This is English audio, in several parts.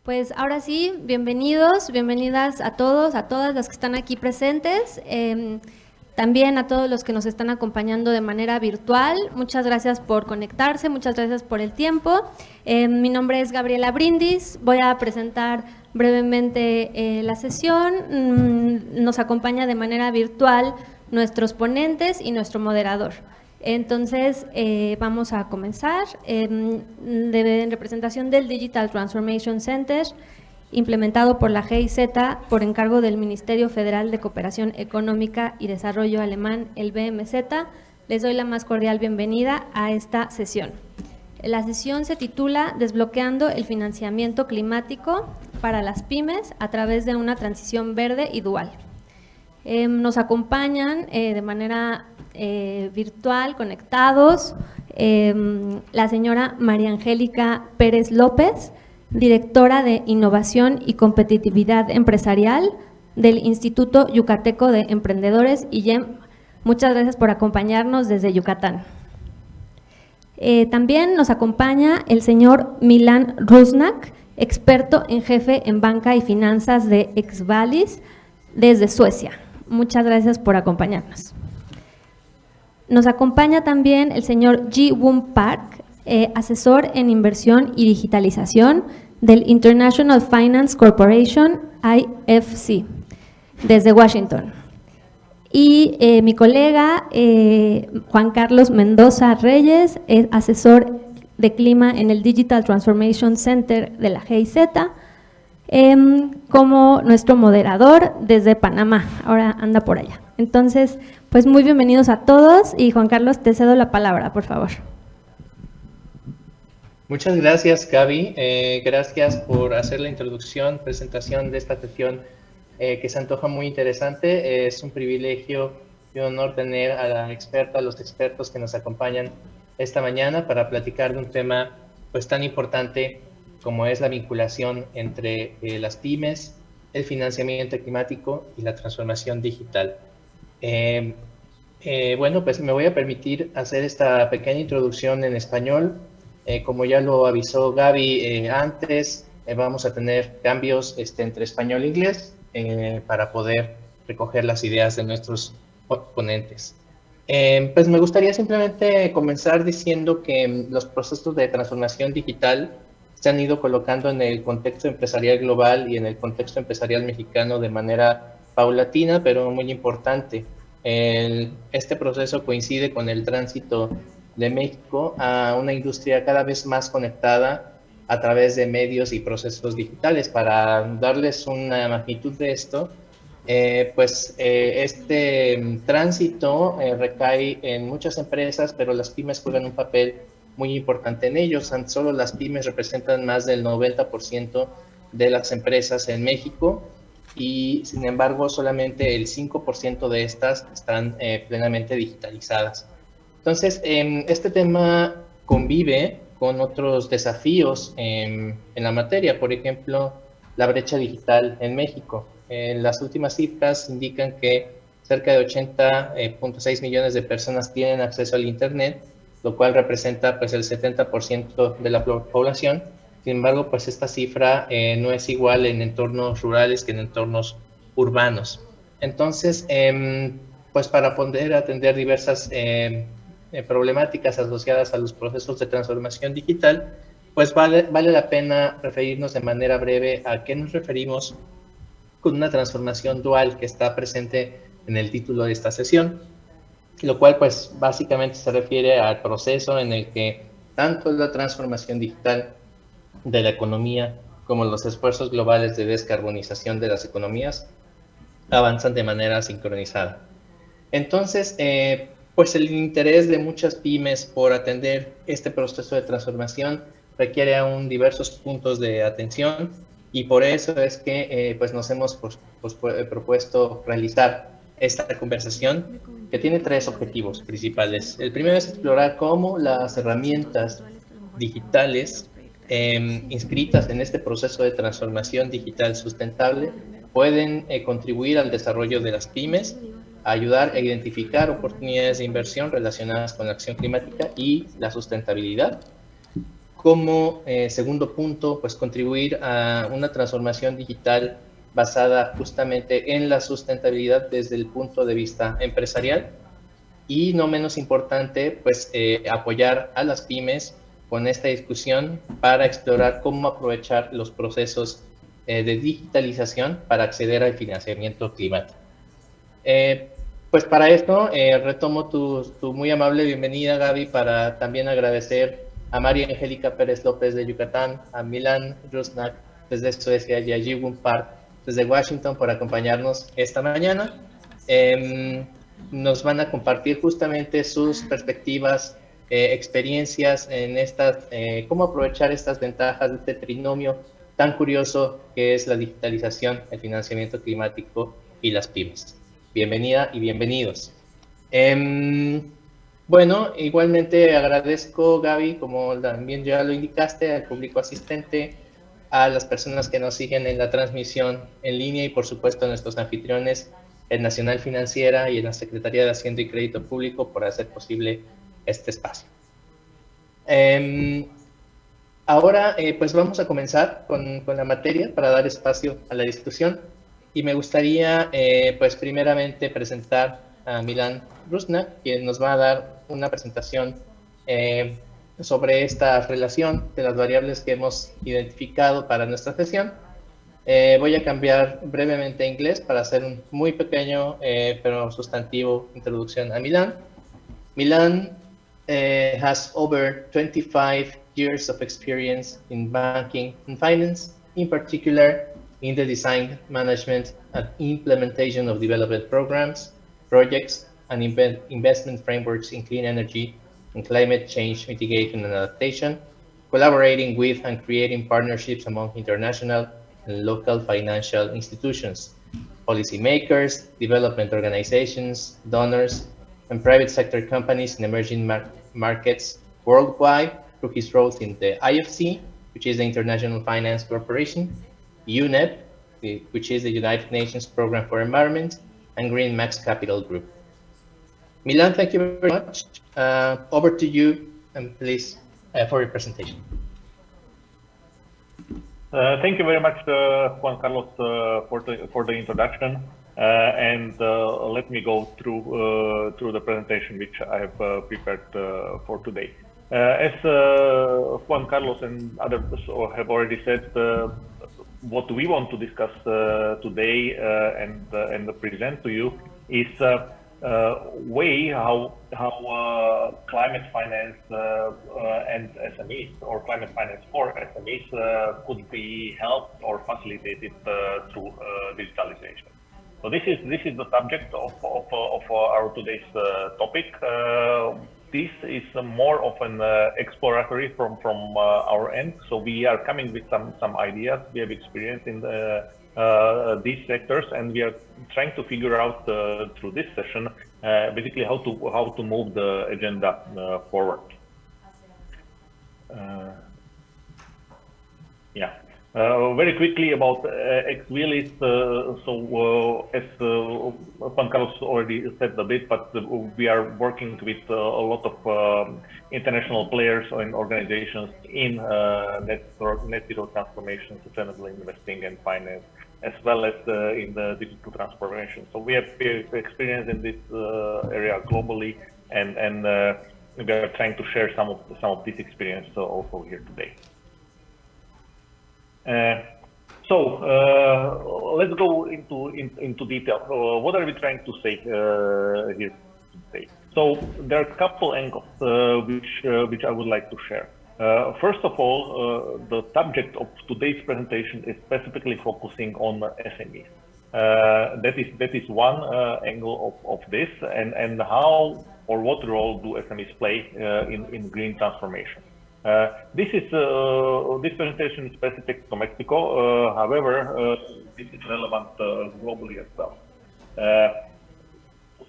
Pues ahora sí, bienvenidos, bienvenidas a todos, a todas las que están aquí presentes, también a todos los que nos están acompañando de manera virtual. Muchas gracias por conectarse, muchas gracias por el tiempo. Mi nombre es Gabriela Brindis, voy a presentar brevemente la sesión. Nos acompaña de manera virtual nuestros ponentes y nuestro moderador. Entonces, vamos a comenzar. En representación del Digital Transformation Center, implementado por la GIZ por encargo del Ministerio Federal de Cooperación Económica y Desarrollo alemán, el BMZ, les doy la más cordial bienvenida a esta sesión. La sesión se titula Desbloqueando el Financiamiento Climático para las PYMES a través de una transición verde y dual. Nos acompañan de manera virtual, conectados, la señora María Angélica Pérez López, directora de Innovación y Competitividad Empresarial del Instituto Yucateco de Emprendedores, IYEM. Muchas gracias por acompañarnos desde Yucatán. También nos acompaña el señor Milan Rusnak, experto en jefe en banca y finanzas de Exvalis, desde Suecia. Muchas gracias por acompañarnos. Nos acompaña también el señor Ji-Woon Park, asesor en inversión y digitalización del International Finance Corporation, IFC, desde Washington. Y mi colega Juan Carlos Mendoza Reyes, asesor de clima en el Digital Transformation Center de la GIZ, como nuestro moderador desde Panamá, ahora anda por allá. Entonces, pues muy bienvenidos a todos y Juan Carlos, te cedo la palabra, por favor. Muchas gracias, Gaby. Gracias por hacer la introducción, presentación de esta sesión que se antoja muy interesante. Es un privilegio y un honor tener a la experta, a los expertos que nos acompañan esta mañana para platicar de un tema pues tan importante como es la vinculación entre las pymes, el financiamiento climático y la transformación digital. Bueno, pues me voy a permitir hacer esta pequeña introducción en español. Como ya lo avisó Gaby antes, vamos a tener cambios entre español e inglés para poder recoger las ideas de nuestros ponentes. Pues me gustaría simplemente comenzar diciendo que los procesos de transformación digital se han ido colocando en el contexto empresarial global y en el contexto empresarial mexicano de manera paulatina, pero muy importante. Este proceso coincide con el tránsito de México a una industria cada vez más conectada a través de medios y procesos digitales. Para darles una magnitud de esto, este tránsito recae en muchas empresas, pero las pymes juegan un papel muy importante en ellos. Solo las pymes representan más del 90% de las empresas en México y, sin embargo, solamente el 5% de estas están plenamente digitalizadas. Entonces, este tema convive con otros desafíos en la materia, por ejemplo, la brecha digital en México. Las últimas cifras indican que cerca de 80.6 millones de personas tienen acceso al Internet, lo cual representa pues el 70% de la población. Sin embargo, pues esta cifra no es igual en entornos rurales que en entornos urbanos. Entonces, pues para poder atender diversas problemáticas asociadas a los procesos de transformación digital, pues vale la pena referirnos de manera breve a qué nos referimos con una transformación dual que está presente en el título de esta sesión, lo cual pues básicamente se refiere al proceso en el que tanto la transformación digital de la economía como los esfuerzos globales de descarbonización de las economías avanzan de manera sincronizada. Entonces, pues el interés de muchas pymes por atender este proceso de transformación requiere aún diversos puntos de atención y por eso es que pues nos hemos propuesto realizar esta conversación que tiene tres objetivos principales. El primero es explorar cómo las herramientas digitales inscritas en este proceso de transformación digital sustentable pueden contribuir al desarrollo de las pymes, a ayudar a identificar oportunidades de inversión relacionadas con la acción climática y la sustentabilidad. como segundo punto, pues contribuir a una transformación digital basada justamente en la sustentabilidad desde el punto de vista empresarial. Y no menos importante, pues apoyar a las pymes con esta discusión para explorar cómo aprovechar los procesos de digitalización para acceder al financiamiento climático. Pues para esto retomo tu muy amable bienvenida, Gaby, para también agradecer a María Angélica Pérez López de Yucatán, a Milan Rusnak desde Suecia y a Jiwon Park desde Washington por acompañarnos esta mañana. Nos van a compartir justamente sus perspectivas, experiencias en estas, cómo aprovechar estas ventajas de este trinomio tan curioso que es la digitalización, el financiamiento climático y las pymes. Bienvenida y bienvenidos. Bueno, igualmente agradezco, Gaby, como también ya lo indicaste, al público asistente, a las personas que nos siguen en la transmisión en línea y por supuesto a nuestros anfitriones en Nacional Financiera y en la Secretaría de Hacienda y Crédito Público por hacer posible este espacio. Ahora pues vamos a comenzar con la materia para dar espacio a la discusión y me gustaría pues primeramente presentar a Milan Rusnak, quien nos va a dar una presentación sobre esta relación de las variables que hemos identificado para nuestra sesión. Voy a cambiar brevemente a inglés para hacer un muy pequeño pero sustantivo introducción a Milan. Milan has over 25 years of experience in banking and finance, in particular in the design, management, and implementation of development programs, projects, and investment frameworks in clean energy and climate change mitigation and adaptation, collaborating with and creating partnerships among international and local financial institutions, policymakers, development organizations, donors, and private sector companies in emerging markets worldwide through his roles in the IFC, which is the International Finance Corporation, UNEP, which is the United Nations Program for Environment, and Green Max Capital Group. Milan, thank you very much. Over to you, and please, for your presentation. Thank you very much, Juan Carlos, for the introduction. Let me go through the presentation which I have prepared for today. As Juan Carlos and others have already said, what we want to discuss today and present to you is way how climate finance and SMEs, or climate finance for SMEs, could be helped or facilitated through digitalization. So this is the subject of our today's topic. This is more of an exploratory from our end. So we are coming with some ideas we have experienced in these sectors, and we are trying to figure out through this session basically how to move the agenda forward. Very quickly about X-Wheelies. As Juan Carlos already said a bit, but we are working with a lot of international players and organizations in net zero transformation, sustainable investing and finance, as well as in the digital transformation. So we have experience in this area globally, and we are trying to share some of this experience also here today. Let's go into detail. What are we trying to say here today? So there are a couple angles which I would like to share. First of all, the subject of today's presentation is specifically focusing on SMEs. That is one angle of this, and how or what role do SMEs play in green transformation. This presentation is specific to Mexico. However, this is relevant globally as well.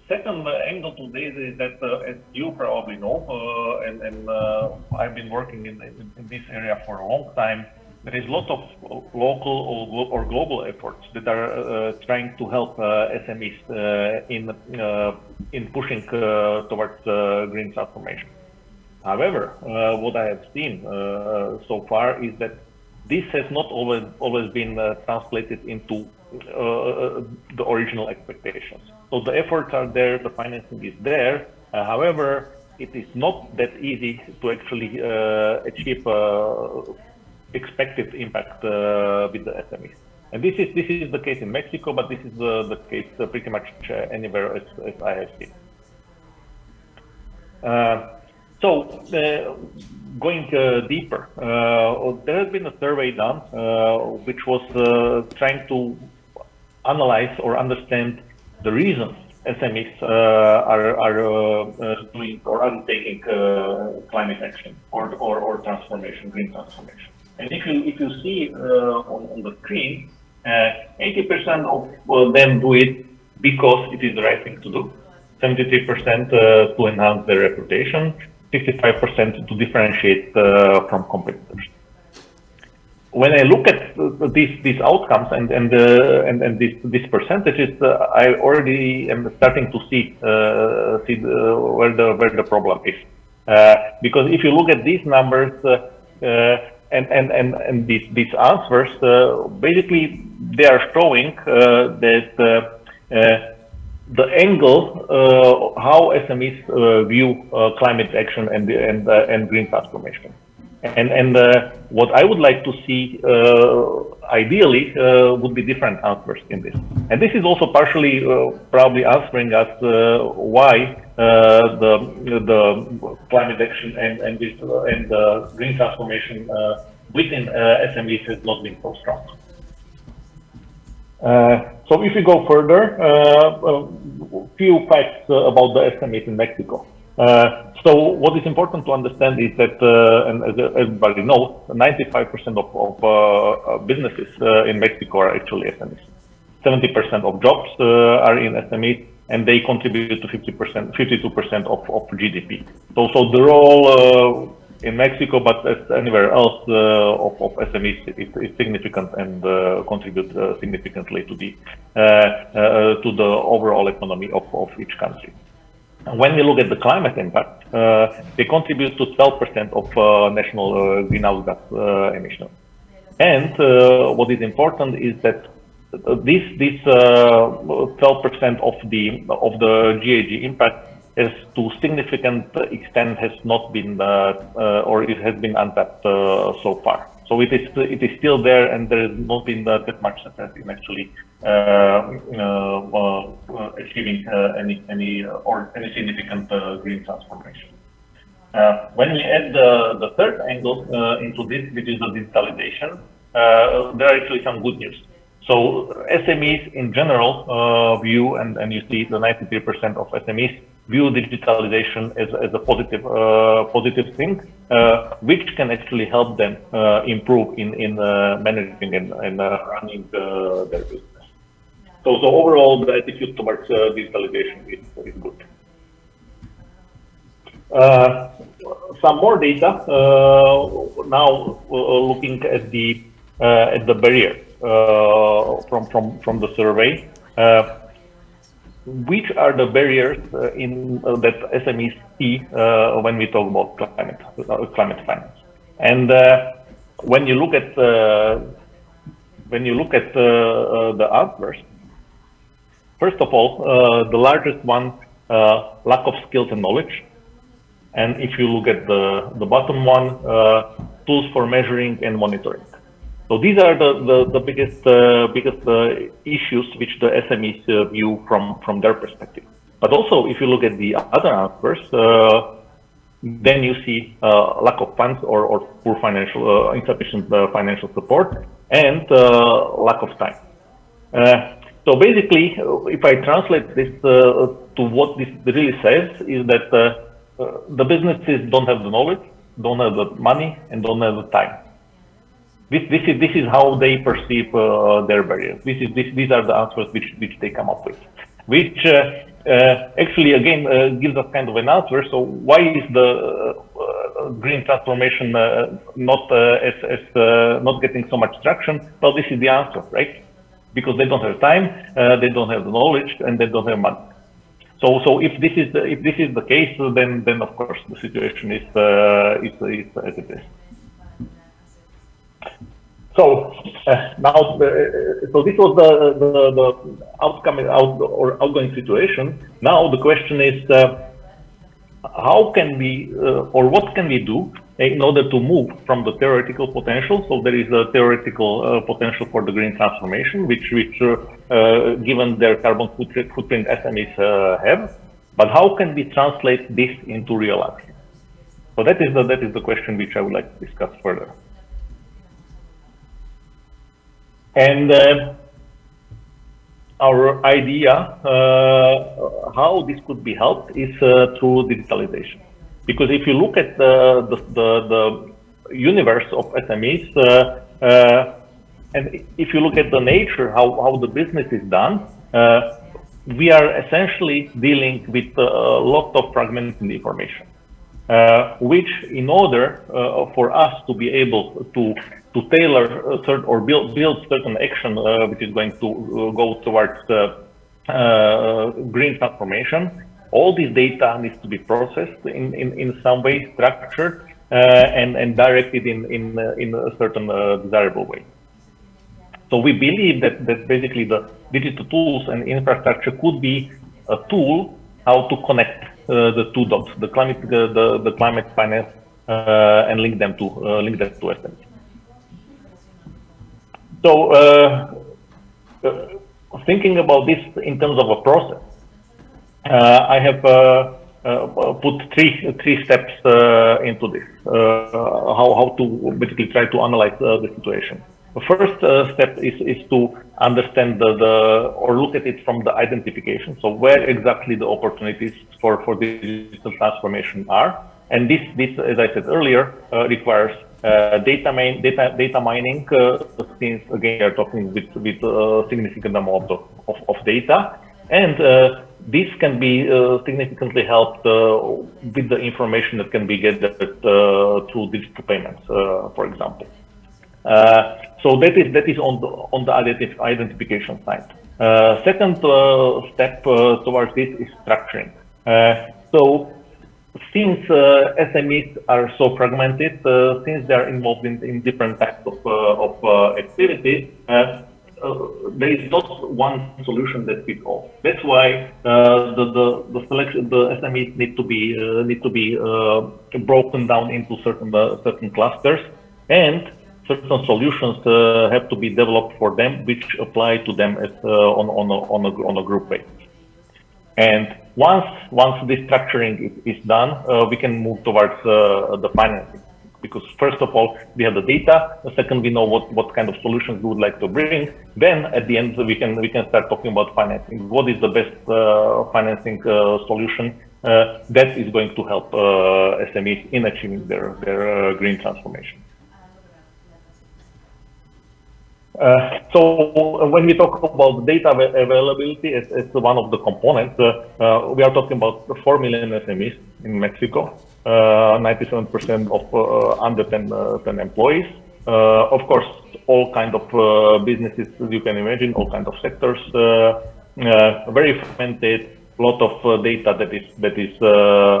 Second angle to this is that, as you probably know, and I've been working in this area for a long time, there is a lot of local or global efforts that are trying to help SMEs in pushing towards green transformation. However, what I have seen so far is that this has not always been translated into the original expectations. So the efforts are there, the financing is there. However, it is not that easy to actually achieve expected impact with the SMEs. And this is the case in Mexico, but this is the case pretty much anywhere as I have seen. Going deeper, there has been a survey done which was trying to analyze or understand the reasons SMEs are doing or undertaking climate action or transformation, green transformation. And if you see on the screen, 80% of them do it because it is the right thing to do. 73% to enhance their reputation, 65% to differentiate from competitors. When I look at these outcomes and these percentages, I already am starting to see where the problem is. Because if you look at these numbers and these answers, basically they are showing that the angle how SMEs view climate action and green transformation. And what I would like to see ideally would be different answers in this. And this is also partially probably answering us why the climate action and the green transformation within SMEs has not been so strong. So if we go further, a few facts about the SMEs in Mexico. So what is important to understand is that, and as everybody knows, 95% of businesses in Mexico are actually SMEs. 70% of jobs are in SMEs, and they contribute to 52% of GDP. So the role in Mexico, but as anywhere else of SMEs, is significant and contribute significantly to the overall economy of each country. When we look at the climate impact, they contribute to 12% of national greenhouse gas emissions. And what is important is that this 12% of the GHG impact, as to significant extent, has not been or it has been untapped so far. So it is still there, and there has not been that much success in actually achieving any significant green transformation. When we add the third angle into this, which is the digitalization, there are actually some good news. So SMEs in general view, and you see the 93% of SMEs view digitalization as a positive thing, which can actually help them improve in managing and running their business. So overall, the attitude towards digitalization is good. Some more data now, looking at the barriers from the survey. Which are the barriers that SMEs see when we talk about climate finance? And when you look at the answers, first of all, the largest one, lack of skills and knowledge. And if you look at the bottom one, tools for measuring and monitoring. So these are the biggest issues which the SMEs view from their perspective. But also, if you look at the other answers, then you see lack of funds or poor insufficient financial support, and lack of time. So basically, if I translate this to what this really says, is that the businesses don't have the knowledge, don't have the money, and don't have the time. This is how they perceive their barriers. These are the answers which they come up with, which actually again gives us kind of an answer. So why is the green transformation not getting so much traction? Well, this is the answer, right? Because they don't have time, they don't have the knowledge, and they don't have money. So if this is the case, then of course the situation is as it is. So now, so this was the outgoing situation. Now the question is, how can we, or what can we do in order to move from the theoretical potential? So there is a theoretical potential for the green transformation, which given their carbon footprint SMEs have, but how can we translate this into real action? So that is the question which I would like to discuss further. And our idea how this could be helped is through digitalization. Because if you look at the universe of SMEs, and if you look at the nature, how the business is done, we are essentially dealing with a lot of fragmented information, which in order for us to be able to tailor or build certain action which is going to go towards green transformation, all this data needs to be processed in some way, structured and directed in a certain desirable way. So we believe that basically the digital tools and infrastructure could be a tool how to connect the two dots, the climate finance, and link them to SMEs. So thinking about this in terms of a process, I have put three steps into this, how to basically try to analyze the situation. The first step is to understand or look at it from the identification. So where exactly the opportunities for digital transformation are, and this, as I said earlier, requires data mining. Since again, we are talking with a significant amount of data, and this can be significantly helped with the information that can be gathered through digital payments, for example. So that is on the identification side. Second step towards this is structuring. So since SMEs are so fragmented, since they are involved in different types of activities, there is not one solution that fits all. That's why the SMEs need to be broken down into certain clusters, and certain solutions have to be developed for them, which apply to them as on a group basis. And once this structuring is done, we can move towards the financing. Because first of all, we have the data. Second, we know what kind of solutions we would like to bring. Then at the end, we can start talking about financing. What is the best financing solution that is going to help SMEs in achieving their green transformation? So when we talk about data availability as one of the components, we are talking about 4 million SMEs in Mexico, 97% of under 10 employees. Of course, all kind of businesses you can imagine, all kind of sectors, very fragmented, lot of data that is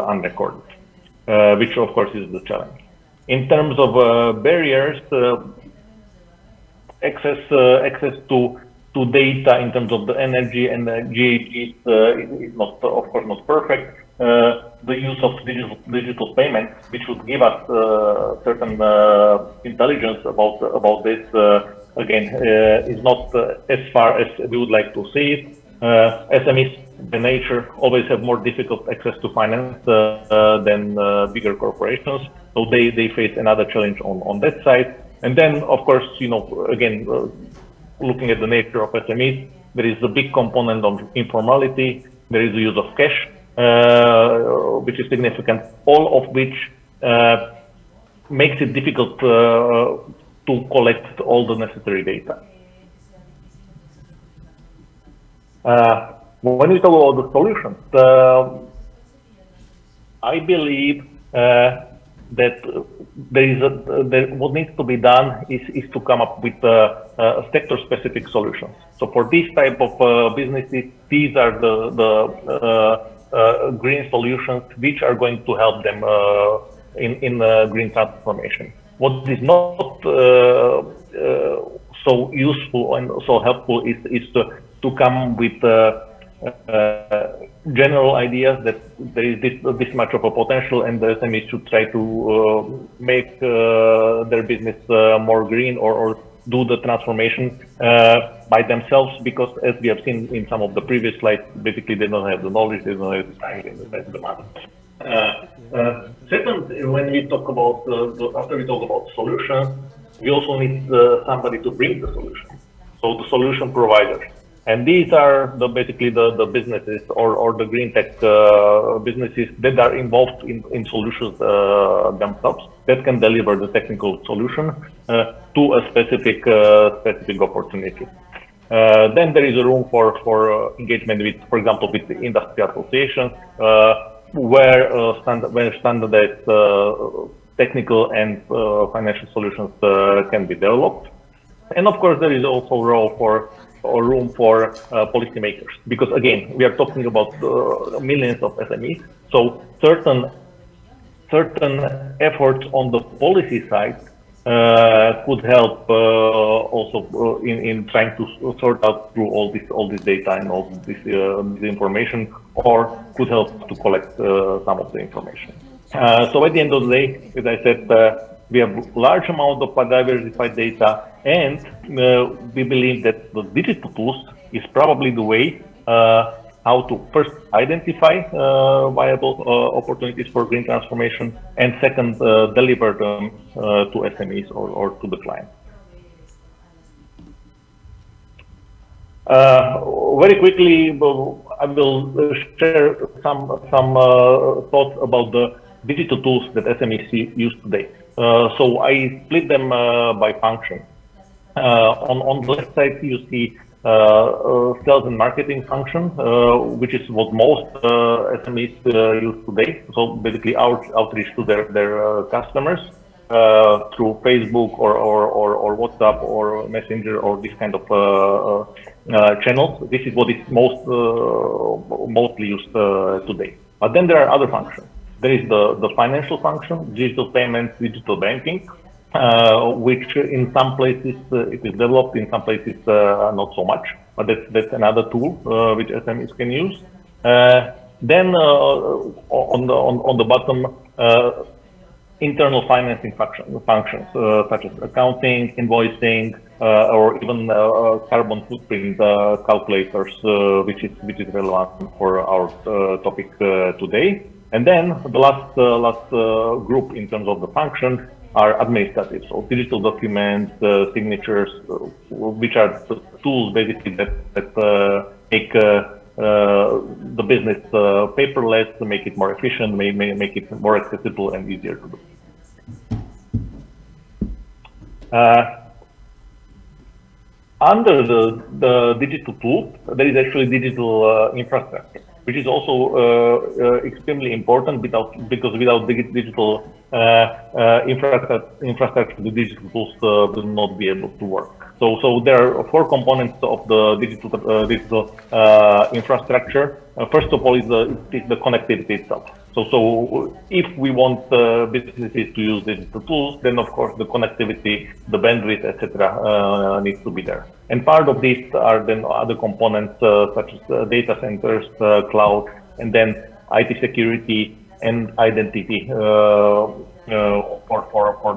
unrecorded, which of course is the challenge. In terms of barriers, access to data in terms of the energy and the GHGs is not, of course, not perfect. The use of digital payments, which would give us certain intelligence about this, again, is not as far as we would like to see it. SMEs, by nature, always have more difficult access to finance than bigger corporations, so they face another challenge on that side. And then, of course, again, looking at the nature of SMEs, there is a big component of informality. There is the use of cash, which is significant, all of which makes it difficult to collect all the necessary data. When we talk about the solutions, I believe that what needs to be done is to come up with sector-specific solutions. So for this type of businesses, these are the green solutions which are going to help them in green transformation. What is not so useful and so helpful is to come with general ideas that there is this much of a potential, and the SMEs should try to make their business more green or do the transformation by themselves, because as we have seen in some of the previous slides, basically they don't have the knowledge, they don't have the time, they have the money. Second, when we talk about after we talk about solutions, we also need somebody to bring the solution. So the solution providers. And these are basically the businesses or the green tech businesses that are involved in solutions themselves, that can deliver the technical solution to a specific opportunity. Then there is a room for engagement with, for example, with the industry associations, where standardized technical and financial solutions can be developed. And of course, there is also room for policymakers, because again, we are talking about millions of SMEs. So certain efforts on the policy side could help also in trying to sort out through all this data and all this information, or could help to collect some of the information. So at the end of the day, as I said, we have large amount of diversified data, and we believe that the digital tools is probably the way how to first identify viable opportunities for green transformation, and second, deliver them to SMEs or to the client. Very quickly, I will share some thoughts about the digital tools that SMEs use today. So I split them by function. On the left side, you see sales and marketing function, which is what most SMEs use today. So basically outreach to their customers through Facebook or WhatsApp or Messenger or this kind of channels. This is what is mostly used today. But then there are other functions. There is the financial function, digital payments, digital banking, which in some places it is developed, in some places not so much, but that's another tool which SMEs can use. Then on the bottom, internal financing functions such as accounting, invoicing, or even carbon footprint calculators, which is relevant for our topic today. And then the last group in terms of the function are administrative, so digital documents, signatures, which are the tools basically that make the business paperless, to make it more efficient, make it more accessible and easier to do. Under the digital tool, there is actually digital infrastructure, which is also extremely important, because without digital infrastructure, the digital tools will not be able to work. So there are four components of the digital infrastructure. First of all is the connectivity itself. So if we want businesses to use digital tools, then of course the connectivity, the bandwidth, etc., needs to be there. And part of these are then other components such as data centers, cloud, and then IT security and identity for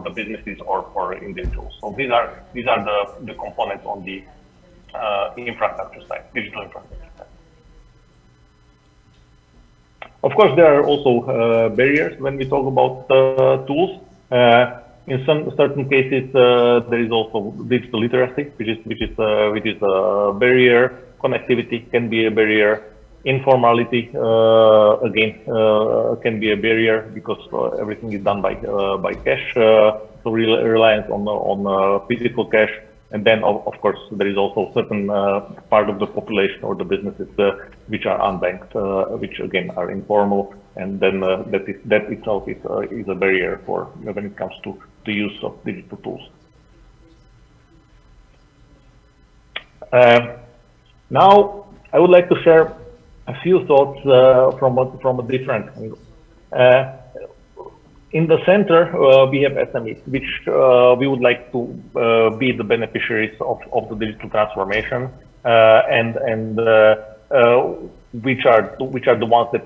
the businesses or for individuals. So these are the components on the infrastructure side, digital infrastructure side. Of course, there are also barriers when we talk about tools. In certain cases, there is also digital literacy, which is a barrier. Connectivity can be a barrier. Informality again can be a barrier, because everything is done by cash. So reliance on physical cash. And then, of course, there is also certain part of the population or the businesses which are unbanked, which again are informal and then that itself is a barrier for when it comes to the use of digital tools. Now, I would like to share a few thoughts from a different angle. In the center, we have SMEs, which we would like to be the beneficiaries of the digital transformation, and which are the ones that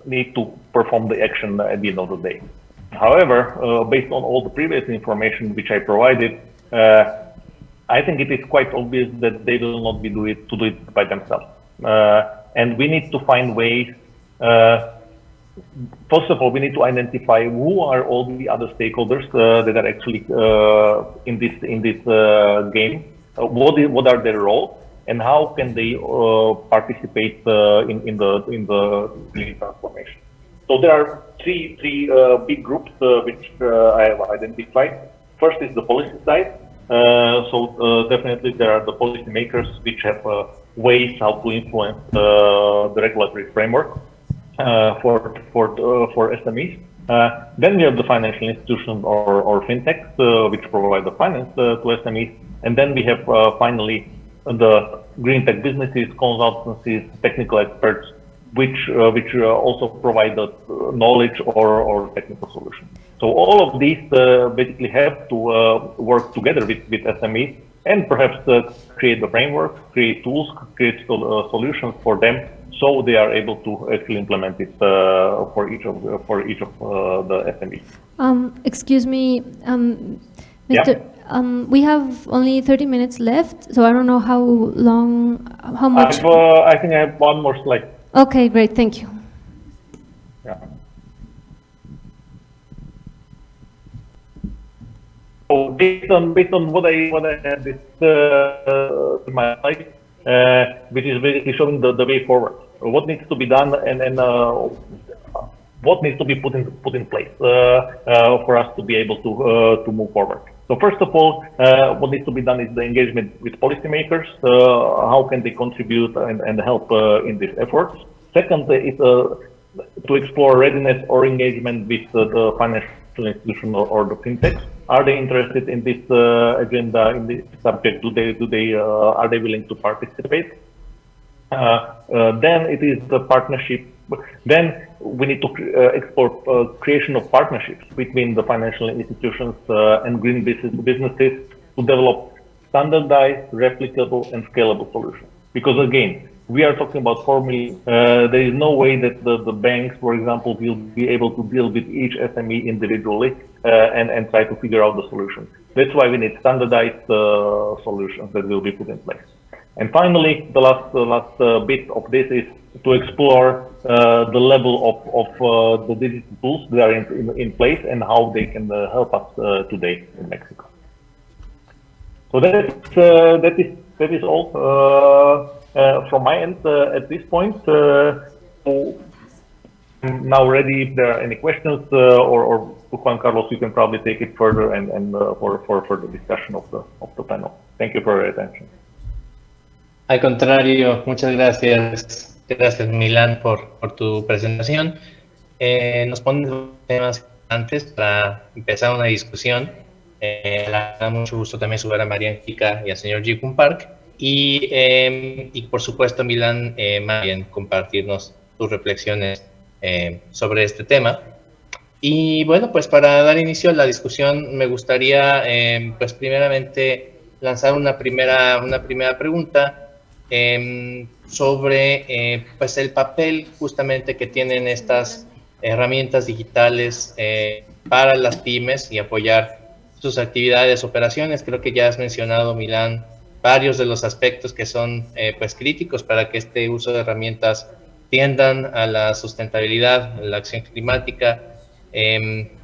need to perform the action at the end of the day. However, based on all the previous information which I provided, I think it is quite obvious that they will not be do it by themselves, and we need to find ways. First of all, we need to identify who are all the other stakeholders that are actually in this game. What are their roles, and how can they participate in the green transformation? So there are three big groups which I have identified. First is the policy side. So definitely there are the policy makers which have ways how to influence the regulatory framework for SMEs. Then we have the financial institutions or fintechs which provide the finance to SMEs, and then we have finally the green tech businesses, consultancies, technical experts, which also provide the knowledge or technical solution. So all of these basically have to work together with SMEs, and perhaps create the framework, create tools, create solutions for them, so they are able to actually implement it for each of the SMEs. Excuse me, Mr. Yeah. We have only 30 minutes left, so I don't know how much. I think I have one more slide. Okay, great, thank you. Yeah. So based on what I had this in my slide, which is basically showing the way forward, what needs to be done, and what needs to be put in place for us to be able to move forward. So first of all, what needs to be done is the engagement with policymakers. How can they contribute and help in these efforts? Second is to explore readiness or engagement with the financial institution or the fintechs. Are they interested in this agenda, in this subject? Are they willing to participate? Then it is the partnership. Then we need to explore creation of partnerships between the financial institutions and green businesses to develop standardized, replicable, and scalable solutions. Because again, we are talking about 4 million. There is no way that the banks, for example, will be able to deal with each SME individually and try to figure out the solution. That's why we need standardized solutions that will be put in place. And finally, the last bit of this is to explore the level of the digital tools that are in place and how they can help us today in Mexico. So that is all from my end at this point. I'm now ready if there are any questions, or Juan Carlos, you can probably take it further and for the discussion of the panel. Thank you for your attention. Al contrario, muchas gracias. Gracias, Milán, por tu presentación. Nos pones temas importantes para empezar una discusión. Me da mucho gusto también saludar a María Angélica y al señor Jikun Park. Y por supuesto, Milán, más bien compartirnos tus reflexiones sobre este tema. Y bueno, pues para dar inicio a la discusión, me gustaría, pues primeramente, lanzar una primera pregunta sobre pues el papel justamente que tienen estas herramientas digitales para las pymes y apoyar sus actividades, operaciones. Creo que ya has mencionado, Milán, varios de los aspectos que son pues críticos para que este uso de herramientas tiendan a la sustentabilidad, a la acción climática,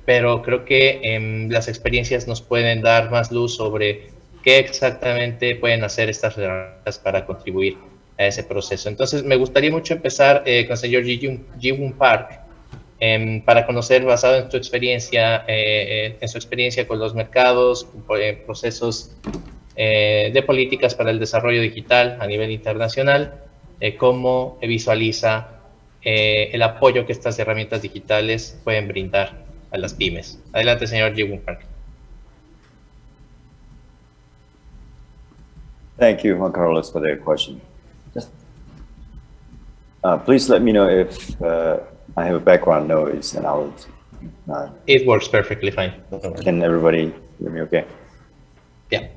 pero creo que las experiencias nos pueden dar más luz sobre qué exactamente pueden hacer estas herramientas para contribuir a ese proceso. Entonces, me gustaría mucho empezar con el señor Ji-Woon Park, para conocer, basado en su experiencia con los mercados, procesos de políticas para el desarrollo digital a nivel internacional, cómo visualiza el apoyo que estas herramientas digitales pueden brindar a las pymes. Adelante, señor Ji-Woon Park. Thank you, Juan Carlos, for the question. Please let me know if I have a background noise, and I'll. It works perfectly fine. Can everybody hear me okay? Yeah.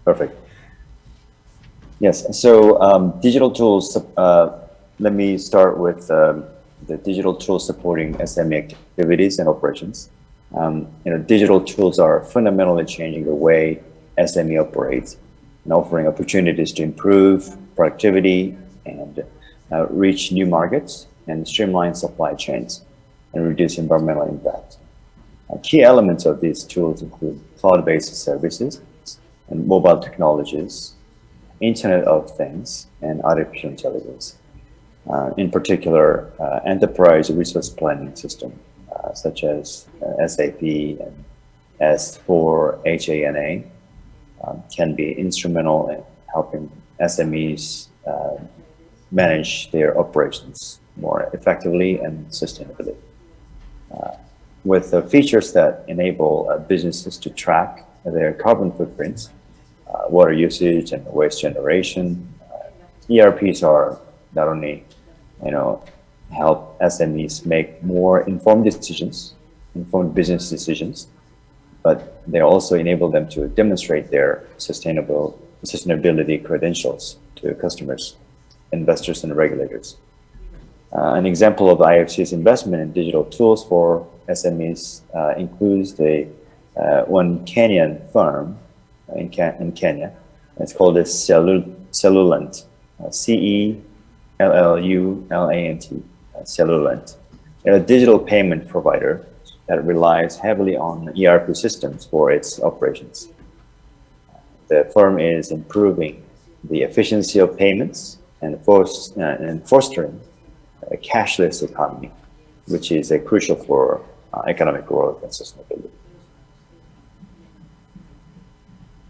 Perfect. Yes, so digital tools, let me start with the digital tools supporting SME activities and operations. Digital tools are fundamentally changing the way SME operates and offering opportunities to improve productivity and reach new markets and streamline supply chains and reduce environmental impact. Key elements of these tools include cloud-based services and mobile technologies, Internet of Things, and artificial intelligence. In particular, enterprise resource planning system, such as SAP and S4HANA, can be instrumental in helping SMEs manage their operations more effectively and sustainably. With features that enable businesses to track their carbon footprints, water usage and waste generation, ERPs are not only, help SMEs make more informed business decisions, but they also enable them to demonstrate their sustainability credentials to customers, investors, and regulators. An example of IFC's investment in digital tools for SMEs includes one Kenyan firm in Kenya. It's called Cellulant, Cellulant, Cellulant. They're a digital payment provider that relies heavily on ERP systems for its operations. The firm is improving the efficiency of payments and fostering a cashless economy, which is crucial for economic growth and sustainability.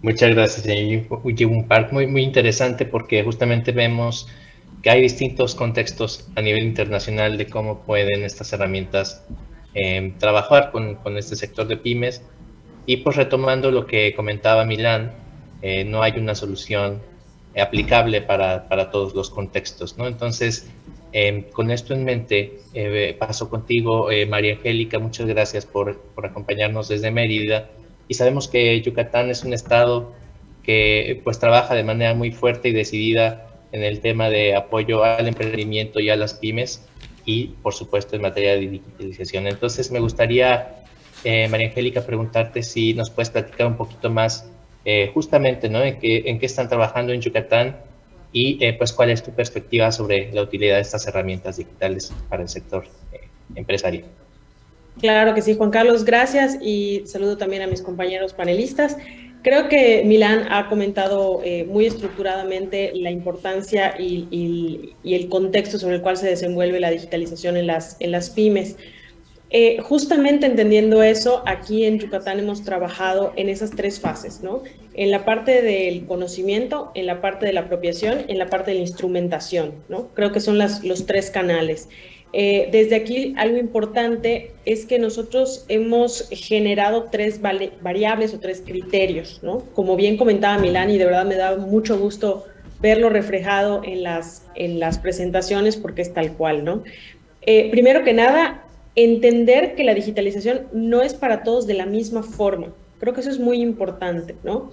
Muchas gracias, señor Ji-Woon Park. Muy interesante, porque justamente vemos que hay distintos contextos a nivel internacional de cómo pueden estas herramientas trabajar con este sector de pymes. Y pues retomando lo que comentaba Milán, no hay una solución aplicable para todos los contextos, ¿no? Entonces, con esto en mente, paso contigo, María Angélica. Muchas gracias por acompañarnos desde Mérida. Y sabemos que Yucatán es un estado que pues trabaja de manera muy fuerte y decidida en el tema de apoyo al emprendimiento y a las pymes, y por supuesto en materia de digitalización. Entonces me gustaría, María Angélica, preguntarte si nos puedes platicar un poquito más justamente, ¿no?, en qué están trabajando en Yucatán, y pues cuál es tu perspectiva sobre la utilidad de estas herramientas digitales para el sector empresarial. Claro que sí, Juan Carlos, gracias, y saludo también a mis compañeros panelistas. Creo que Milán ha comentado muy estructuradamente la importancia y el contexto sobre el cual se desenvuelve la digitalización en las pymes. Justamente entendiendo eso, aquí en Yucatán hemos trabajado en esas tres fases, ¿no? En la parte del conocimiento, en la parte de la apropiación, en la parte de la instrumentación, ¿no? Creo que son los tres canales. Desde aquí, algo importante es que nosotros hemos generado tres variables o tres criterios, ¿no? Como bien comentaba Milán, y de verdad me da mucho gusto verlo reflejado en las presentaciones, porque es tal cual, ¿no? Primero que nada, entender que la digitalización no es para todos de la misma forma. Creo que eso es muy importante, ¿no?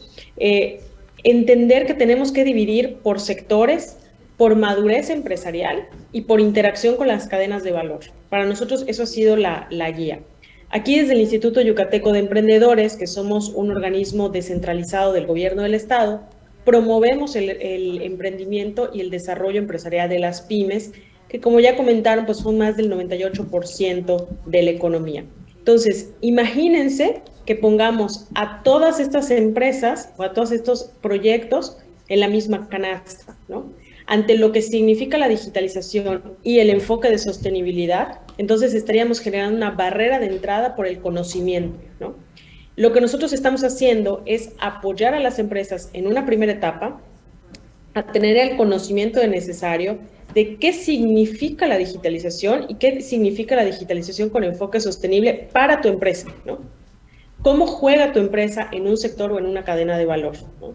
Entender que tenemos que dividir por sectores, por madurez empresarial y por interacción con las cadenas de valor. Para nosotros eso ha sido la guía. Aquí desde el Instituto Yucateco de Emprendedores, que somos un organismo descentralizado del gobierno del estado, promovemos el emprendimiento y el desarrollo empresarial de las pymes, que como ya comentaron, pues son más del 98% de la economía. Entonces, imagínense que pongamos a todas estas empresas o a todos estos proyectos en la misma canasta, ¿no? Ante lo que significa la digitalización y el enfoque de sostenibilidad, entonces estaríamos generando una barrera de entrada por el conocimiento, ¿no? Lo que nosotros estamos haciendo es apoyar a las empresas en una primera etapa, a tener el conocimiento necesario de qué significa la digitalización y qué significa la digitalización con enfoque sostenible para tu empresa, ¿no? ¿Cómo juega tu empresa en un sector o en una cadena de valor, ¿no?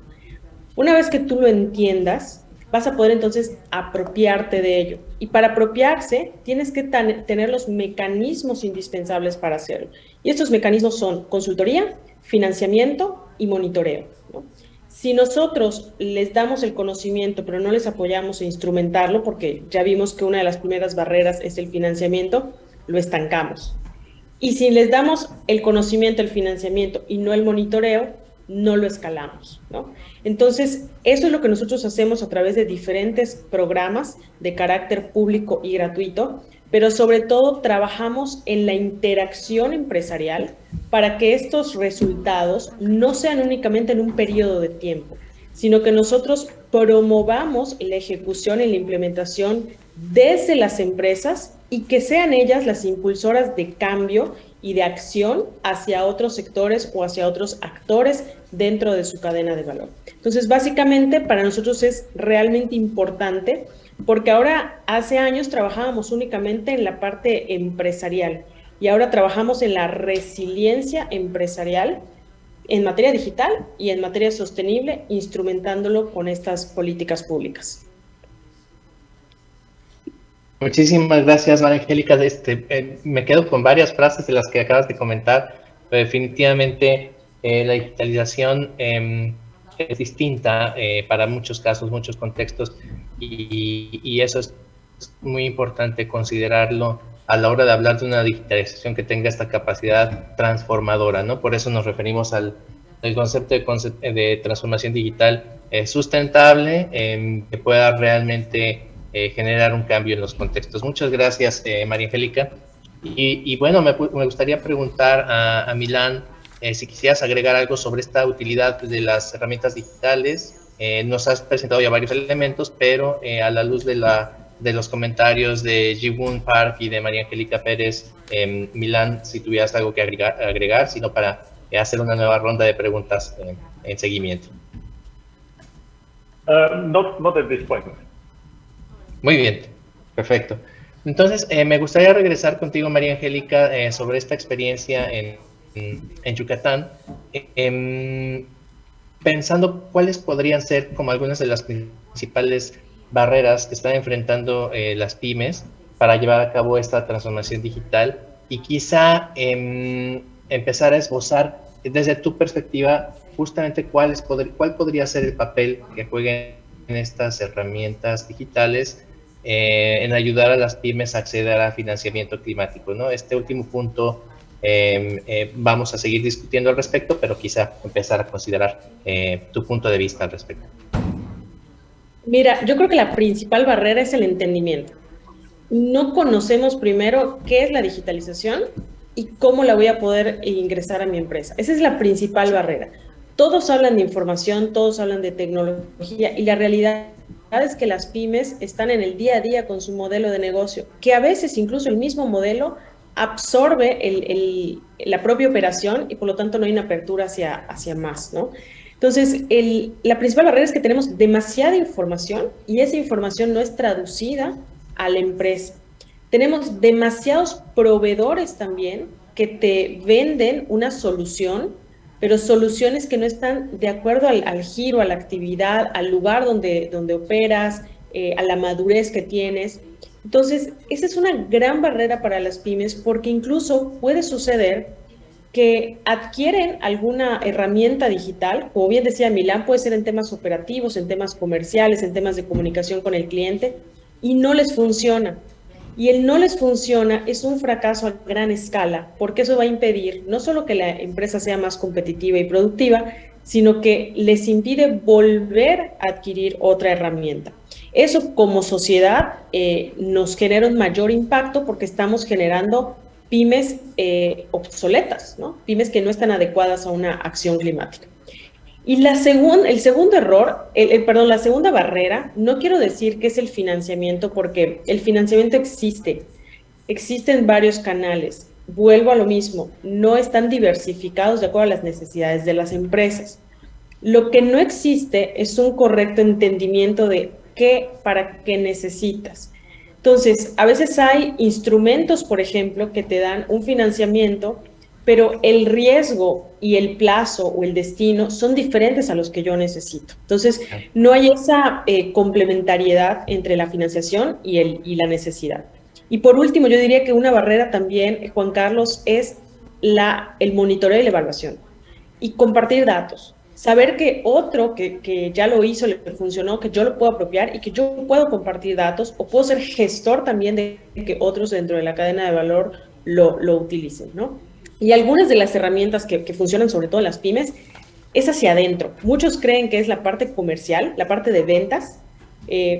Una vez que tú lo entiendas, vas a poder entonces apropiarte de ello. Y para apropiarse, tienes que tener los mecanismos indispensables para hacerlo. Y estos mecanismos son consultoría, financiamiento y monitoreo, ¿no? Si nosotros les damos el conocimiento, pero no les apoyamos a instrumentarlo, porque ya vimos que una de las primeras barreras es el financiamiento, lo estancamos. Y si les damos el conocimiento, el financiamiento y no el monitoreo, no lo escalamos, ¿no? Entonces, eso es lo que nosotros hacemos a través de diferentes programas de carácter público y gratuito, pero sobre todo trabajamos en la interacción empresarial para que estos resultados no sean únicamente en un periodo de tiempo, sino que nosotros promovamos la ejecución y la implementación desde las empresas y que sean ellas las impulsoras de cambio y de acción hacia otros sectores o hacia otros actores dentro de su cadena de valor. Entonces, básicamente, para nosotros es realmente importante porque ahora, hace años trabajábamos únicamente en la parte empresarial y ahora trabajamos en la resiliencia empresarial en materia digital y en materia sostenible, instrumentándolo con estas políticas públicas. Muchísimas gracias, María Angélica. Me quedo con varias frases de las que acabas de comentar, pero definitivamente la digitalización es distinta para muchos casos, muchos contextos, y eso es muy importante considerarlo a la hora de hablar de una digitalización que tenga esta capacidad transformadora, ¿no? Por eso nos referimos al concepto de transformación digital sustentable, que pueda realmente generar un cambio en los contextos. Muchas gracias, María Angélica. Y bueno, me gustaría preguntar a Milán si quisieras agregar algo sobre esta utilidad de las herramientas digitales. Nos has presentado ya varios elementos, pero a la luz de los comentarios de Ji-Woon Park y de María Angélica Pérez, Milán, si tuvieras algo que agregar, sino para hacer una nueva ronda de preguntas en seguimiento. Not at this point. Muy bien, perfecto. Entonces, me gustaría regresar contigo, María Angélica, sobre esta experiencia en Yucatán, pensando cuáles podrían ser como algunas de las principales barreras que están enfrentando las pymes para llevar a cabo esta transformación digital y quizá empezar a esbozar desde tu perspectiva justamente cuál podría ser el papel que jueguen estas herramientas digitales en ayudar a las pymes a acceder a financiamiento climático, ¿no? Este último punto vamos a seguir discutiendo al respecto, pero quizá empezar a considerar tu punto de vista al respecto. Mira, yo creo que la principal barrera es el entendimiento. No conocemos primero qué es la digitalización y cómo la voy a poder ingresar a mi empresa. Esa es la principal barrera. Todos hablan de información, todos hablan de tecnología y la realidad es que las pymes están en el día a día con su modelo de negocio, que a veces incluso el mismo modelo absorbe la propia operación y por lo tanto no hay una apertura hacia más, ¿no? Entonces, la principal barrera es que tenemos demasiada información y esa información no es traducida a la empresa. Tenemos demasiados proveedores también que te venden una solución, pero soluciones que no están de acuerdo al giro, a la actividad, al lugar donde operas, a la madurez que tienes. Entonces, esa es una gran barrera para las pymes porque incluso puede suceder que adquieren alguna herramienta digital, como bien decía Milán, puede ser en temas operativos, en temas comerciales, en temas de comunicación con el cliente, y no les funciona. Y el no les funciona es un fracaso a gran escala, porque eso va a impedir no solo que la empresa sea más competitiva y productiva, sino que les impide volver a adquirir otra herramienta. Eso como sociedad nos genera un mayor impacto porque estamos generando pymes obsoletas, ¿no? Pymes que no están adecuadas a una acción climática. Y el segundo error, la segunda barrera, no quiero decir que es el financiamiento, porque el financiamiento existen varios canales. Vuelvo a lo mismo, no están diversificados de acuerdo a las necesidades de las empresas. Lo que no existe es un correcto entendimiento de qué, para qué necesitas. Entonces, a veces hay instrumentos, por ejemplo, que te dan un financiamiento, pero el riesgo y el plazo o el destino son diferentes a los que yo necesito. Entonces, no hay esa complementariedad entre la financiación y la necesidad. Y por último, yo diría que una barrera también, Juan Carlos, es el monitoreo y la evaluación y compartir datos. Saber que otro que ya lo hizo, le funcionó, que yo lo puedo apropiar y que yo puedo compartir datos o puedo ser gestor también de que otros dentro de la cadena de valor lo utilicen, ¿no? Y algunas de las herramientas que funcionan, sobre todo en las pymes, es hacia adentro. Muchos creen que es la parte comercial, la parte de ventas,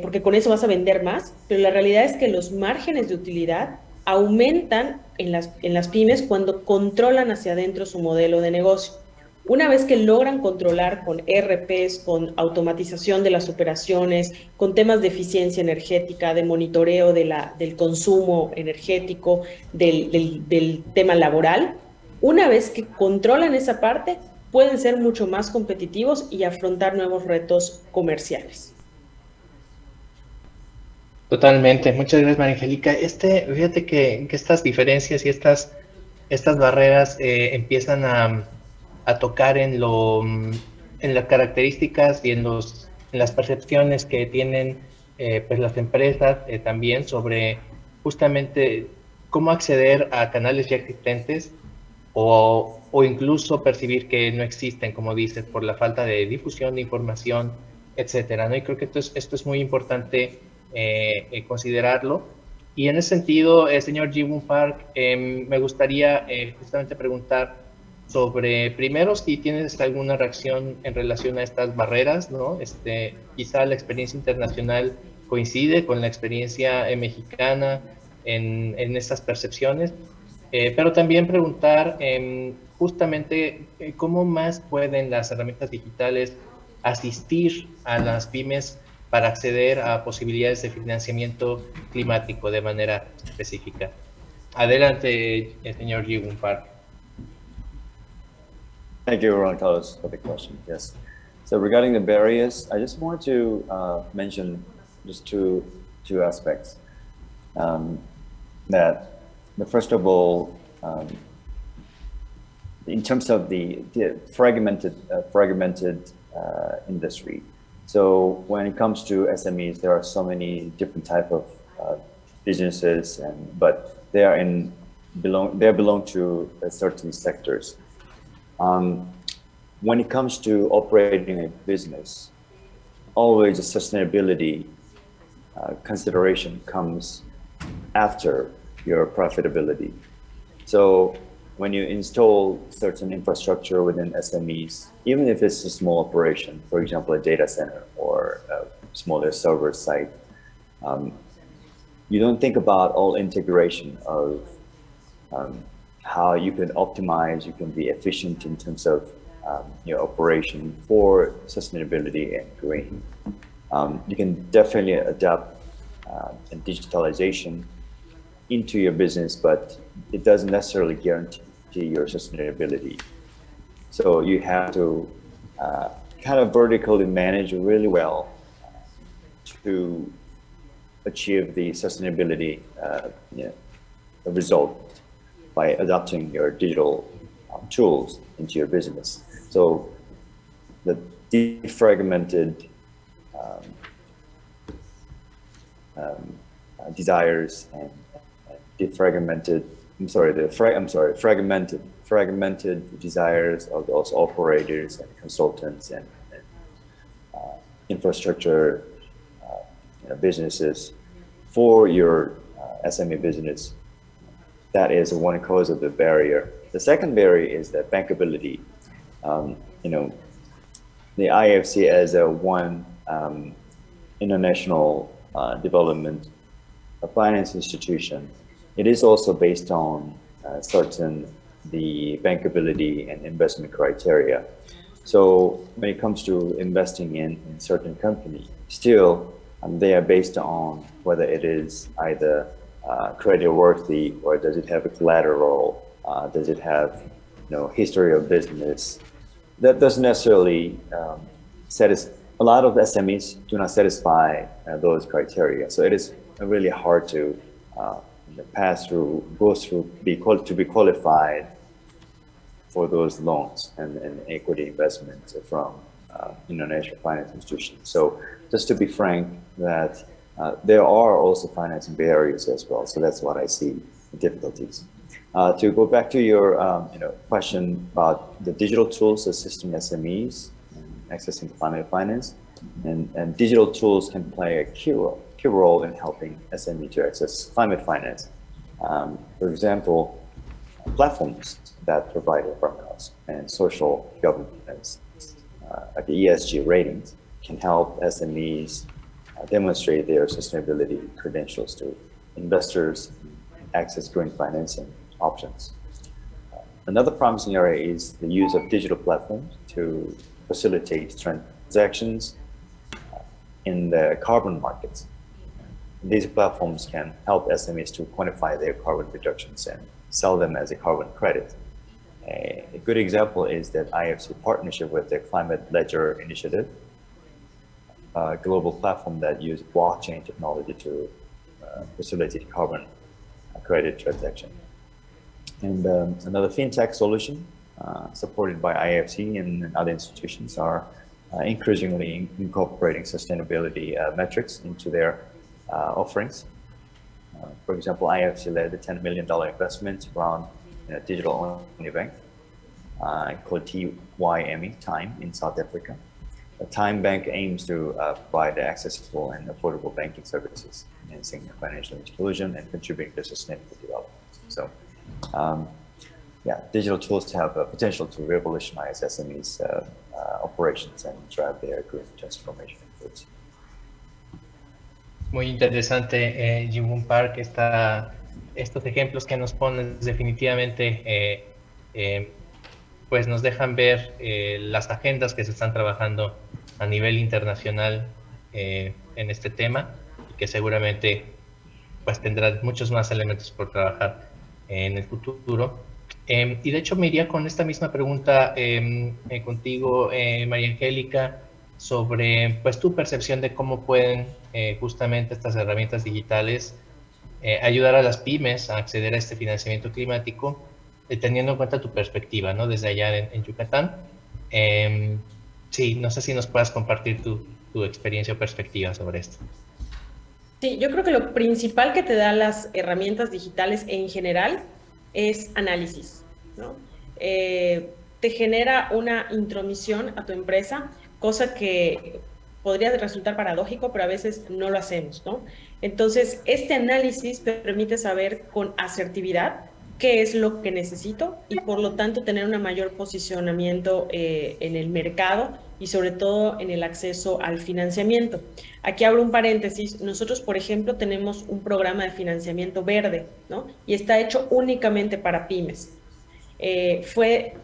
porque con eso vas a vender más, pero la realidad es que los márgenes de utilidad aumentan en las pymes cuando controlan hacia adentro su modelo de negocio. Una vez que logran controlar con ERPs, con automatización de las operaciones, con temas de eficiencia energética, de monitoreo del consumo energético, del tema laboral, una vez que controlan esa parte, pueden ser mucho más competitivos y afrontar nuevos retos comerciales. Totalmente, muchas gracias, María Angélica. Fíjate que estas diferencias y estas barreras empiezan a tocar en las características y en las percepciones que tienen pues las empresas también sobre justamente cómo acceder a canales ya existentes o incluso percibir que no existen, como dices, por la falta de difusión de información, etcétera, ¿no? Y creo que esto es muy importante considerarlo. Y en ese sentido, señor Ji-Woon Park, me gustaría justamente preguntar sobre, primero, si tienes alguna reacción en relación a estas barreras, ¿no? Quizá la experiencia internacional coincide con la experiencia mexicana en estas percepciones, pero también preguntar justamente cómo más pueden las herramientas digitales asistir a las pymes para acceder a posibilidades de financiamiento climático de manera específica. Adelante, señor Ji-Woon Park. Thank you, Ron Carlos, for the question. Yes. So regarding the barriers, I just want to mention just two aspects. First of all, in terms of the fragmented industry. So when it comes to SMEs, there are so many different type of businesses, but they belong to certain sectors. When it comes to operating a business, always a sustainability consideration comes after your profitability. So when you install certain infrastructure within SMEs, even if it's a small operation, for example, a data center or a smaller server site, you don't think about all integration of how you can optimize, you can be efficient in terms of your operation for sustainability and green. You can definitely adapt digitalization into your business, but it doesn't necessarily guarantee your sustainability. So you have to kind of vertically manage really well to achieve the sustainability result by adopting your digital tools into your business. So the defragmented desires and fragmented desires of those operators and consultants and infrastructure businesses for your SME business. That is one cause of the barrier. The second barrier is the bankability. The IFC as one international development finance institution, it is also based on the bankability and investment criteria. So when it comes to investing in certain company, still they are based on whether it is either credit worthy or does it have a collateral, does it have history of business, that doesn't necessarily a lot of SMEs do not satisfy those criteria. So it is really hard to to be qualified for those loans and equity investments from international finance institutions. So just to be frank, that there are also financing barriers as well. So that's what I see, difficulties. To go back to your question about the digital tools assisting SMEs in accessing climate finance, and digital tools can play a key role in helping SME to access climate finance. For example, platforms that provide environmental and social governance, like the ESG ratings, can help SMEs demonstrate their sustainability credentials to investors, access green financing options. Another promising area is the use of digital platforms to facilitate transactions in the carbon markets. These platforms can help SMEs to quantify their carbon reductions and sell them as a carbon credit. A good example is that IFC partnership with the Climate Ledger Initiative, a global platform that uses blockchain technology to facilitate carbon credit transaction. And another fintech solution supported by IFC and other institutions are increasingly incorporating sustainability metrics into their offerings. For example, IFC led a $10 million investment around a digital-only bank called TYME, Time, in South Africa. The Time Bank aims to provide accessible and affordable banking services, enhancing financial inclusion and contributing to sustainable development. So, yeah, digital tools have a potential to revolutionize SMEs' operations and drive their green transformation efforts. Muy interesante, Jim Park, estos ejemplos que nos pones definitivamente pues nos dejan ver las agendas que se están trabajando a nivel internacional en este tema y que seguramente pues tendrán muchos más elementos por trabajar en el futuro. Y de hecho me iría con esta misma pregunta contigo, María Angélica, sobre pues tu percepción de cómo pueden justamente estas herramientas digitales ayudar a las pymes a acceder a este financiamiento climático, teniendo en cuenta tu perspectiva, ¿no? Desde allá en Yucatán. Sí, no sé si nos puedas compartir tu experiencia o perspectiva sobre esto. Sí, yo creo que lo principal que te dan las herramientas digitales en general es análisis, ¿no? Te genera una intromisión a tu empresa, cosa que podría resultar paradójico, pero a veces no lo hacemos, ¿no? Entonces, este análisis te permite saber con asertividad qué es lo que necesito y por lo tanto tener un mayor posicionamiento en el mercado y sobre todo en el acceso al financiamiento. Aquí abro un paréntesis. Nosotros, por ejemplo, tenemos un programa de financiamiento verde, ¿no? Y está hecho únicamente para pymes. Fue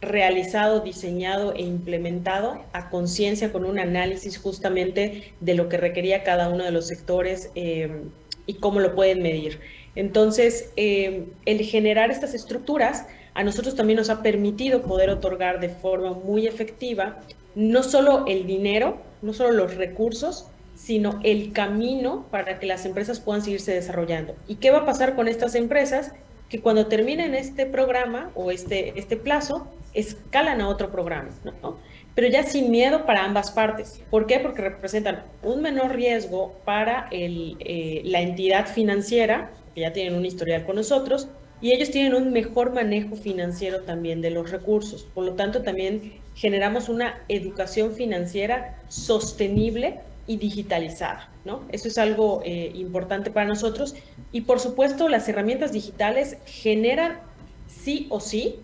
realizado, diseñado e implementado a conciencia con un análisis justamente de lo que requería cada uno de los sectores y cómo lo pueden medir. Entonces, el generar estas estructuras a nosotros también nos ha permitido poder otorgar de forma muy efectiva no solo el dinero, no solo los recursos, sino el camino para que las empresas puedan seguirse desarrollando. ¿Y qué va a pasar con estas empresas? Que cuando terminen este programa o este plazo, escalan a otro programa, ¿no? Pero ya sin miedo para ambas partes. ¿Por qué? Porque representan un menor riesgo para la entidad financiera, que ya tienen un historial con nosotros, y ellos tienen un mejor manejo financiero también de los recursos. Por lo tanto, también generamos una educación financiera sostenible y digitalizada, ¿no? Eso es algo importante para nosotros. Y por supuesto, las herramientas digitales generan sí o sí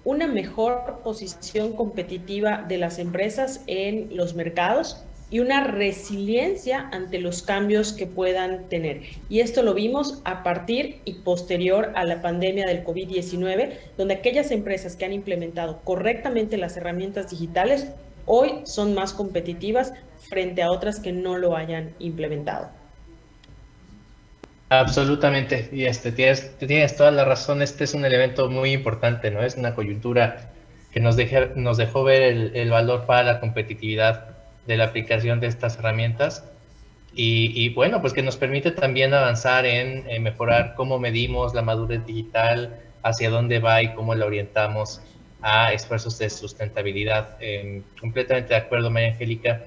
una mejor posición competitiva de las empresas en los mercados y una resiliencia ante los cambios que puedan tener. Y esto lo vimos a partir y posterior a la pandemia del COVID-19, donde aquellas empresas que han implementado correctamente las herramientas digitales hoy son más competitivas frente a otras que no lo hayan implementado. Absolutamente, y tienes toda la razón. Este es un elemento muy importante, ¿no? Es una coyuntura que nos dejó ver el valor para la competitividad de la aplicación de estas herramientas. Y bueno, pues que nos permite también avanzar en mejorar cómo medimos la madurez digital, hacia dónde va y cómo la orientamos a esfuerzos de sustentabilidad. Completamente de acuerdo, María Angélica.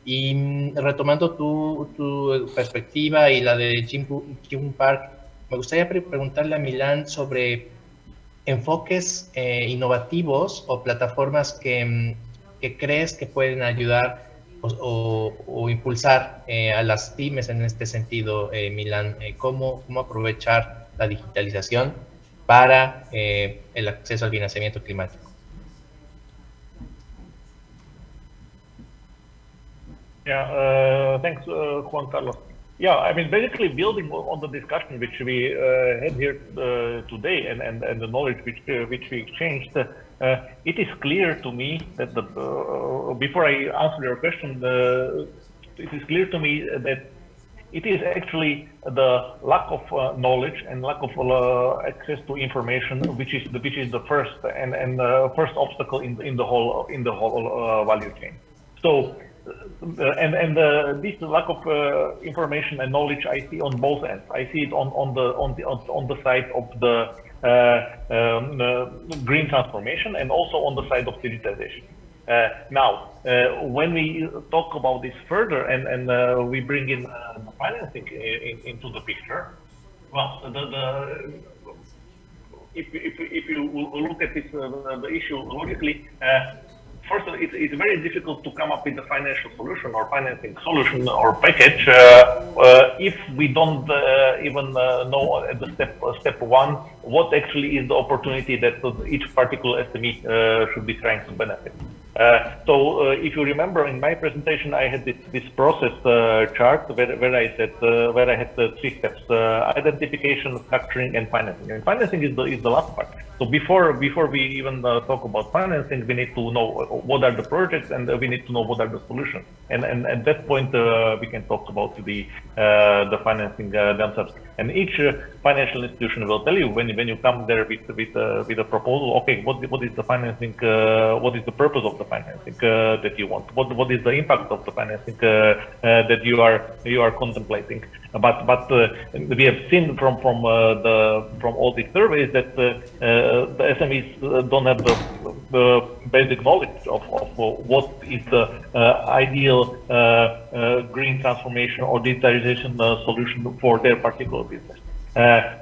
Y retomando tu perspectiva y la de Jim Park, me gustaría preguntarle a Milán sobre enfoques innovativos o plataformas que crees que pueden ayudar o impulsar a las pymes en este sentido, Milán. ¿Cómo aprovechar la digitalización para el acceso al financiamiento climático? Yeah, thanks, Juan Carlos. Yeah, I mean, basically building on the discussion which we had here today and the knowledge which we exchanged, it is clear to me that before I answer your question, it is clear to me that it is actually the lack of knowledge and lack of access to information which is the first and first obstacle in the whole value chain. So. This lack of information and knowledge I see on both ends. I see it on the side of the green transformation and also on the side of digitization. Now, when we talk about this further and we bring in financing into the picture, well, if you look at this the issue logically. First, it's very difficult to come up with a financial solution or financing solution or package if we don't even know at the step one what actually is the opportunity that each particular SME should be trying to benefit. So if you remember in my presentation, I had this process chart where I said where I had the 3 steps: identification, structuring, and financing. And financing is the last part. So before we even talk about financing, we need to know what are the projects and we need to know what are the solutions. And at that point, we can talk about the financing themselves. And each financial institution will tell you when you come there with a proposal. Okay, what is the financing? What is the purpose of the financing that you want? What is the impact of the financing that you are contemplating? But we have seen from all these surveys that the SMEs don't have the basic knowledge of what is the ideal green transformation or digitalization solution for their particular business.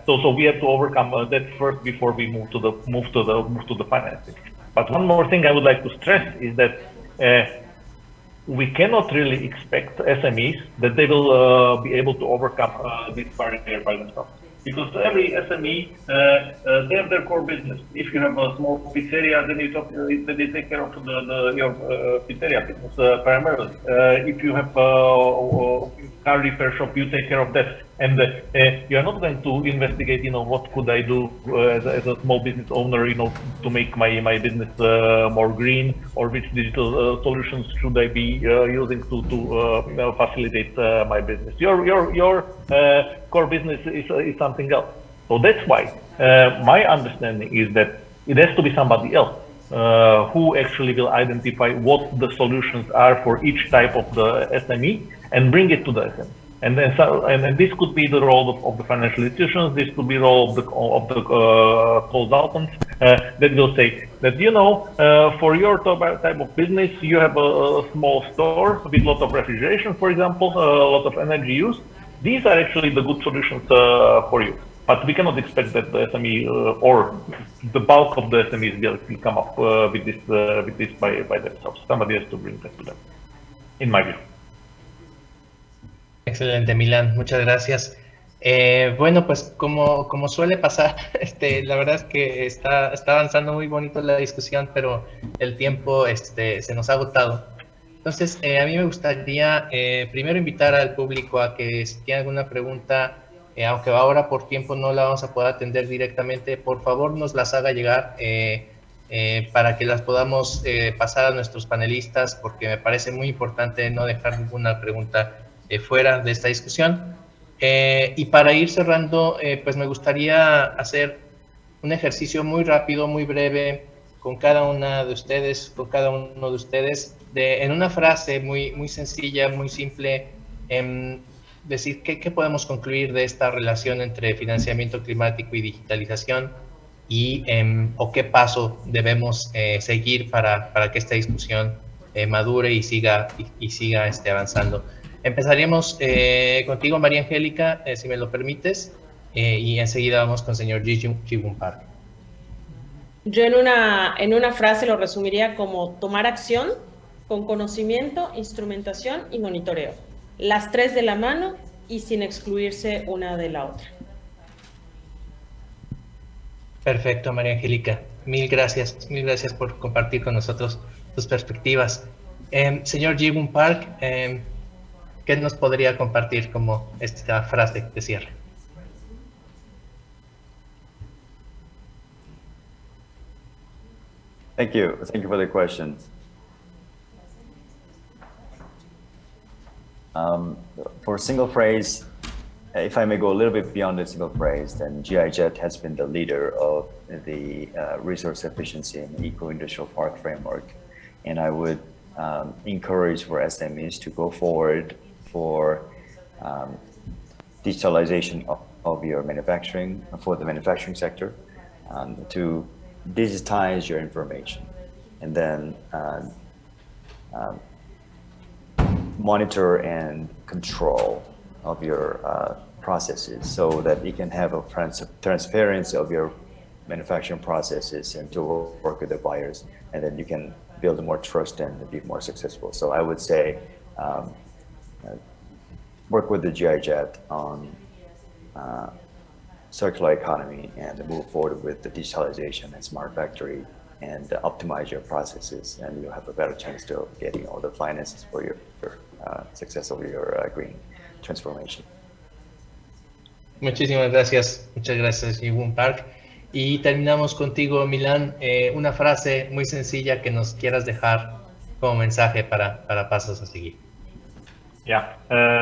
So we have to overcome that first before we move to the financing. But one more thing I would like to stress is that we cannot really expect SMEs that they will be able to overcome this barrier by themselves. Because every SME, they have their core business. If you have a small pizzeria, then they take care of your pizzeria business primarily. If you have a car repair shop, you take care of that. And you are not going to investigate, what could I do as a small business owner, to make my business more green, or which digital solutions should I be using to facilitate my business. Your core business is something else. So that's why my understanding is that it has to be somebody else who actually will identify what the solutions are for each type of the SME and bring it to the SME. And then, and this could be the role of the financial institutions. This could be the role of the consultants that will say that for your type of business, you have a small store with a lot of refrigeration, for example, a lot of energy use. These are actually the good solutions for you. But we cannot expect that the SME or the bulk of the SMEs will come up with this by themselves. Somebody has to bring that to them, in my view. Excelente, Milán, muchas gracias. Bueno, pues como suele pasar, la verdad es que está avanzando muy bonito la discusión, pero el tiempo se nos ha agotado. Entonces, a mí me gustaría primero invitar al público a que si tiene alguna pregunta, aunque ahora por tiempo no la vamos a poder atender directamente, por favor nos las haga llegar para que las podamos pasar a nuestros panelistas, porque me parece muy importante no dejar ninguna pregunta fuera de esta discusión. Y para ir cerrando, pues me gustaría hacer un ejercicio muy rápido, muy breve, con cada una de ustedes, con cada uno de ustedes, en una frase muy sencilla, muy simple, decir qué podemos concluir de esta relación entre financiamiento climático y digitalización y o qué paso debemos seguir para que esta discusión madure y siga avanzando. Empezaríamos contigo, María Angélica, si me lo permites, y enseguida vamos con el señor Ji-Woon Park. Yo en una frase lo resumiría como tomar acción con conocimiento, instrumentación y monitoreo. Las tres de la mano y sin excluirse una de la otra. Perfecto, María Angélica. Mil gracias por compartir con nosotros tus perspectivas. Señor Ji-Woon Park, ¿qué nos podría compartir como esta frase de cierre? Thank you for the question. For a single phrase, if I may go a little bit beyond the single phrase, then GIZ has been the leader of the resource efficiency and eco-industrial park framework. And I would encourage for SMEs to go forward for digitalization of your manufacturing, for the manufacturing sector, to digitize your information, and then monitor and control of your processes so that you can have a transparency of your manufacturing processes and to work with the buyers, and then you can build more trust and be more successful. So I would say work with the GIZ on circular economy and move forward with the digitalization and smart factory and optimize your processes, and you'll have a better chance to getting all the finances for your success of your green transformation. Muchísimas gracias. Muchas gracias, Ji-Woon Park. Y terminamos contigo, Milán. Una frase muy sencilla que nos quieras dejar como mensaje para pasos a seguir. Yeah,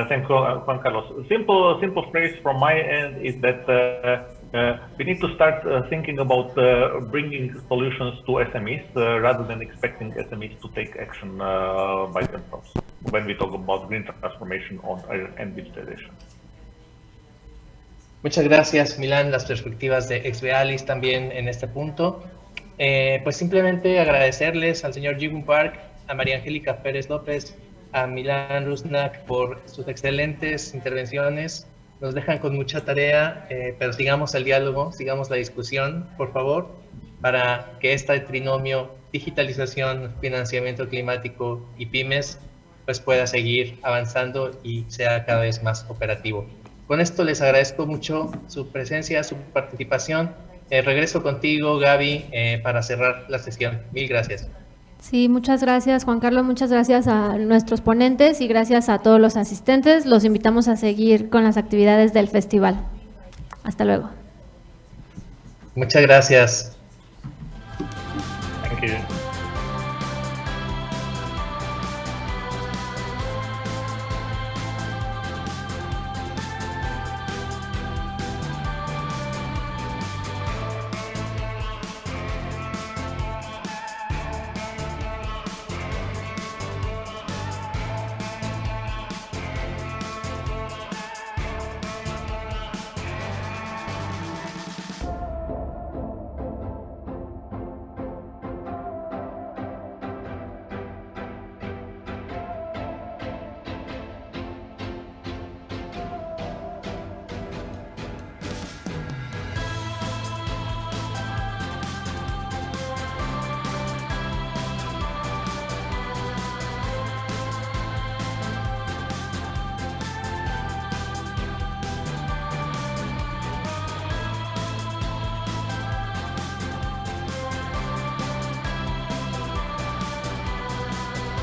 thank you, Juan Carlos. Simple phrase from my end is that we need to start thinking about bringing solutions to SMEs rather than expecting SMEs to take action by themselves when we talk about green transformation and digitalization. Muchas gracias, Milán. Las perspectivas de Exvealis también en este punto. Pues simplemente agradecerles al señor Ji-Woon Park, a María Angélica Pérez López, a Milán Rusnak por sus excelentes intervenciones. Nos dejan con mucha tarea, pero sigamos el diálogo, sigamos la discusión, por favor, para que este trinomio digitalización, financiamiento climático y PYMES pues pueda seguir avanzando y sea cada vez más operativo. Con esto les agradezco mucho su presencia, su participación. Regreso contigo, Gaby, para cerrar la sesión. Mil gracias. Sí, muchas gracias, Juan Carlos, muchas gracias a nuestros ponentes y gracias a todos los asistentes. Los invitamos a seguir con las actividades del festival. Hasta luego. Muchas gracias.